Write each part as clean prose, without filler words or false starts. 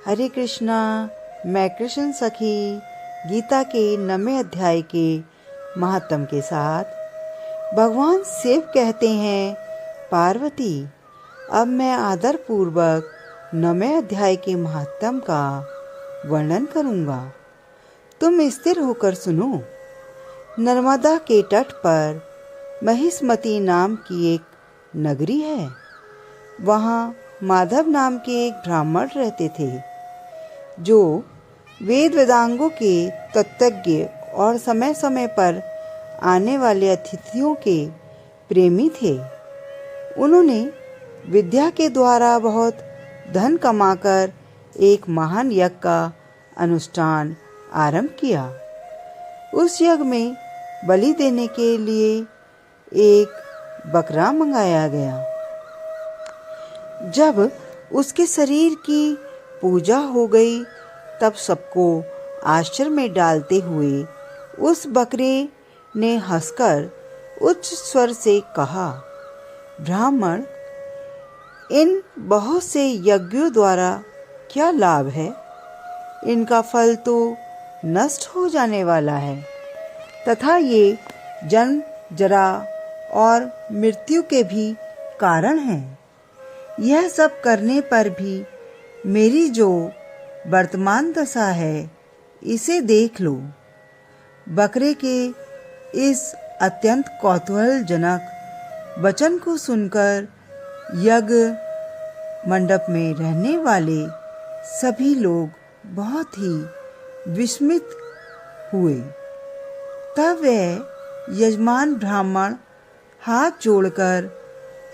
हरे कृष्णा। मैं कृष्ण सखी गीता के 9वें अध्याय के महात्म के साथ भगवान शिव कहते हैं, पार्वती अब मैं आदर पूर्वक 9वें अध्याय के महात्म का वर्णन करूंगा। तुम स्थिर होकर सुनो। नर्मदा के तट पर महिष्मती नाम की एक नगरी है। वहाँ माधव नाम के एक ब्राह्मण रहते थे, जो वेद वेदांगों के तत्वज्ञ और समय समय पर आने वाले अतिथियों के प्रेमी थे। उन्होंने विद्या के द्वारा बहुत धन कमाकर एक महान यज्ञ का अनुष्ठान आरंभ किया। उस यज्ञ में बलि देने के लिए एक बकरा मंगाया गया। जब उसके शरीर की पूजा हो गई, तब सबको आश्चर्य में डालते हुए उस बकरे ने हंसकर उच्च स्वर से कहा, ब्राह्मण, इन बहुत से यज्ञों द्वारा क्या लाभ है? इनका फल तो नष्ट हो जाने वाला है तथा ये जन्म, जरा और मृत्यु के भी कारण हैं। यह सब करने पर भी मेरी जो वर्तमान दशा है, इसे देख लो। बकरे के इस अत्यंत कौतूहलजनक वचन को सुनकर यज्ञ मंडप में रहने वाले सभी लोग बहुत ही विस्मित हुए। तब वह यजमान ब्राह्मण हाथ जोड़कर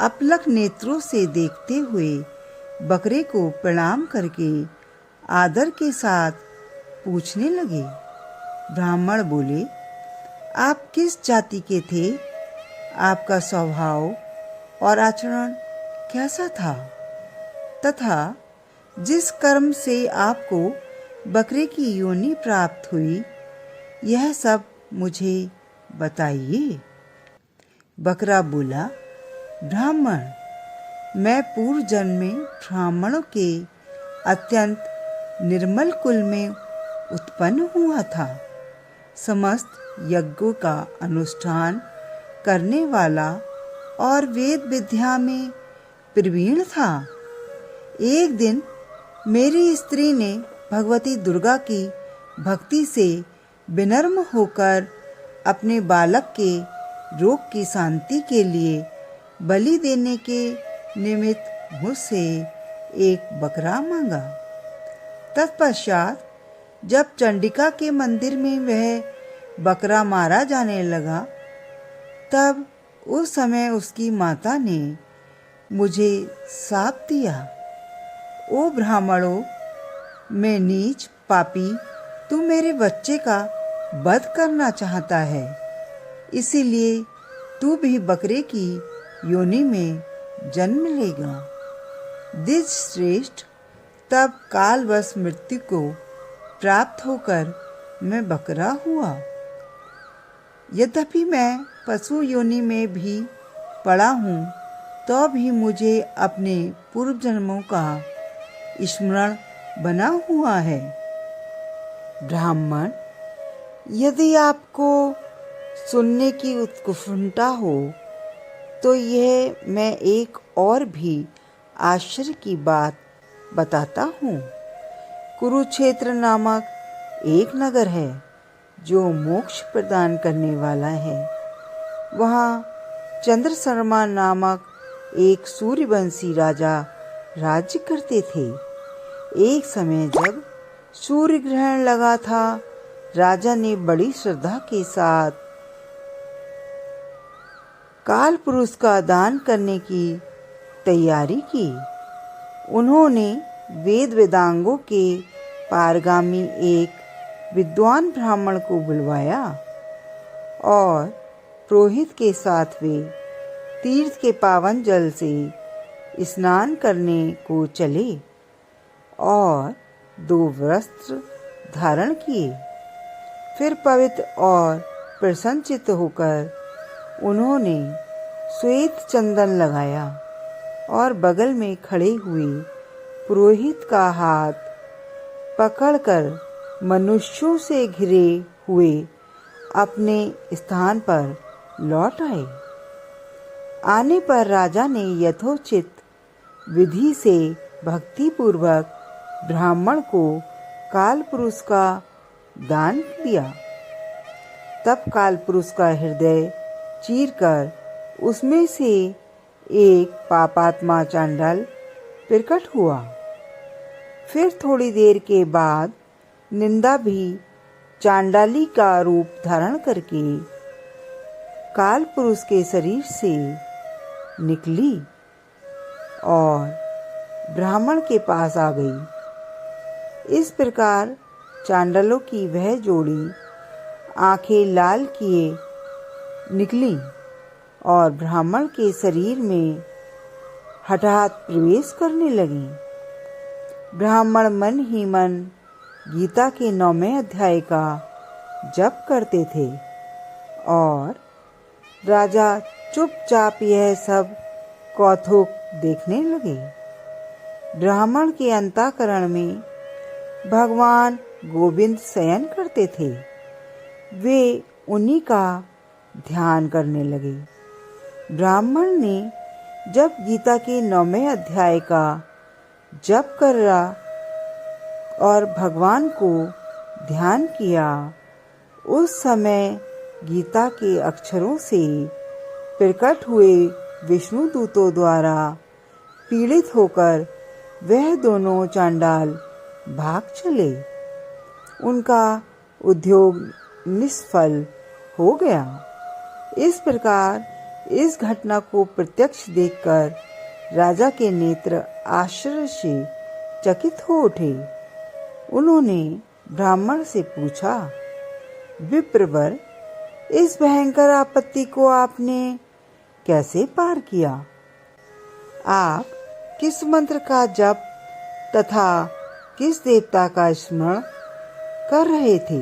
अपलक नेत्रों से देखते हुए बकरे को प्रणाम करके आदर के साथ पूछने लगे। ब्राह्मण बोले, आप किस जाति के थे? आपका स्वभाव और आचरण कैसा था? तथा जिस कर्म से आपको बकरे की योनि प्राप्त हुई, यह सब मुझे बताइए। बकरा बोला, ब्राह्मण, मैं पूर्व जन्म में ब्राह्मणों के अत्यंत निर्मल कुल में उत्पन्न हुआ था। समस्त यज्ञों का अनुष्ठान करने वाला और वेद विद्या में प्रवीण था। एक दिन मेरी स्त्री ने भगवती दुर्गा की भक्ति से विनम्र होकर अपने बालक के रोग की शांति के लिए बलि देने के निमित्त मुझसे एक बकरा मांगा। तत्पश्चात जब चंडिका के मंदिर में वह बकरा मारा जाने लगा, तब उस समय उसकी माता ने मुझे शाप दिया, ओ ब्राह्मणों, मैं नीच पापी, तू मेरे बच्चे का वध करना चाहता है, इसीलिए तू भी बकरे की योनि में जन्म लेगा। द्विज श्रेष्ठ, तब कालवश मृत्यु को प्राप्त होकर मैं बकरा हुआ। यद्यपि मैं पशु योनि में भी पड़ा हूँ, तो भी मुझे अपने पूर्व जन्मों का स्मरण बना हुआ है। ब्राह्मण, यदि आपको सुनने की उत्कंठा हो तो यह मैं एक और भी आश्चर्य की बात बताता हूँ। कुरुक्षेत्र नामक एक नगर है जो मोक्ष प्रदान करने वाला है। वहाँ चंद्रशर्मा नामक एक सूर्यवंशी राजा राज्य करते थे। एक समय जब सूर्य ग्रहण लगा था, राजा ने बड़ी श्रद्धा के साथ काल पुरुष का दान करने की तैयारी की। उन्होंने वेद वेदांगों के पारगामी एक विद्वान ब्राह्मण को बुलवाया और पुरोहित के साथ वे तीर्थ के पावन जल से स्नान करने को चले और 2 वस्त्र धारण किए। फिर पवित्र और प्रसन्नचित्त होकर उन्होंने श्वेत चंदन लगाया और बगल में खड़े हुए पुरोहित का हाथ पकड़कर मनुष्यों से घिरे हुए अपने स्थान पर लौट आए। आने पर राजा ने यथोचित विधि से भक्तिपूर्वक ब्राह्मण को कालपुरुष का दान दिया। तब कालपुरुष का हृदय चीरकर उसमें से एक पापात्मा चांडाल प्रकट हुआ। फिर थोड़ी देर के बाद निंदा भी चांडाली का रूप धारण करके कालपुरुष के शरीर से निकली और ब्राह्मण के पास आ गई। इस प्रकार चांडालों की वह जोड़ी आंखें लाल किए निकली और ब्राह्मण के शरीर में हठात प्रवेश करने लगी। ब्राह्मण मन ही मन गीता के 9वें अध्याय का जप करते थे और राजा चुपचाप यह सब कौतुक देखने लगे। ब्राह्मण के अंतःकरण में भगवान गोविंद शयन करते थे। वे उन्हीं का ध्यान करने लगे। ब्राह्मण ने जब गीता के 9वें अध्याय का जप करा और भगवान को ध्यान किया, उस समय गीता के अक्षरों से प्रकट हुए विष्णु दूतों द्वारा पीड़ित होकर वह दोनों चांडाल भाग चले। उनका उद्योग निष्फल हो गया। इस प्रकार इस घटना को प्रत्यक्ष देखकर राजा के नेत्र आश्चर्य से चकित हो उठे। उन्होंने ब्राह्मण से पूछा, विप्रवर, इस भयंकर आपत्ति को आपने कैसे पार किया? आप किस मंत्र का जप तथा किस देवता का स्मरण कर रहे थे?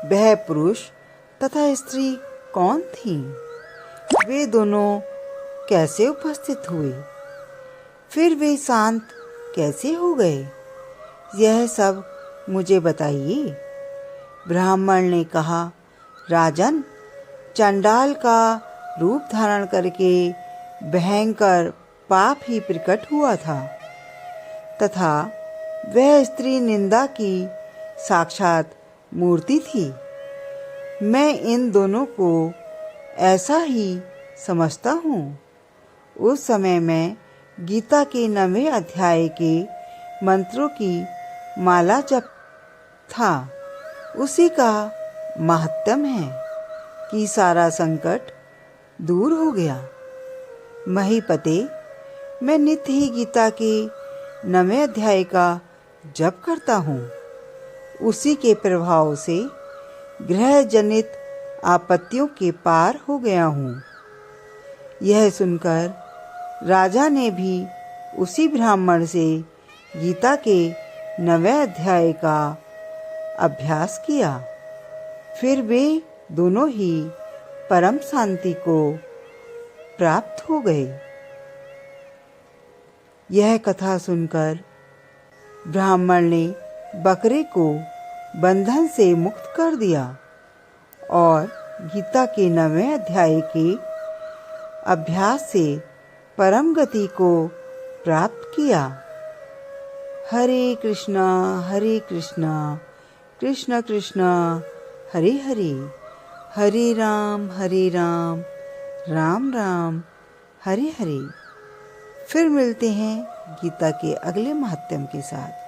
वह पुरुष तथा स्त्री कौन थी? वे दोनों कैसे उपस्थित हुए? फिर वे शांत कैसे हो गए? यह सब मुझे बताइए। ब्राह्मण ने कहा, राजन, चंडाल का रूप धारण करके भयंकर पाप ही प्रकट हुआ था तथा वह स्त्री निंदा की साक्षात मूर्ति थी। मैं इन दोनों को ऐसा ही समझता हूँ। उस समय मैं गीता के 9वें अध्याय के मंत्रों की माला जप था। उसी का महात्म्य है कि सारा संकट दूर हो गया। महीपते, मैं नित्य ही गीता के 9वें अध्याय का जप करता हूँ। उसी के प्रभाव से ग्रह जनित आपत्तियों के पार हो गया हूँ। यह सुनकर राजा ने भी उसी ब्राह्मण से गीता के 9वें अध्याय का अभ्यास किया। फिर वे दोनों ही परम शांति को प्राप्त हो गए। यह कथा सुनकर ब्राह्मण ने बकरे को बंधन से मुक्त कर दिया और गीता के 9वें अध्याय के अभ्यास से परम गति को प्राप्त किया। हरे कृष्णा कृष्ण कृष्ण हरे हरे, हरे राम राम राम हरे हरे। फिर मिलते हैं गीता के अगले महात्म्य के साथ।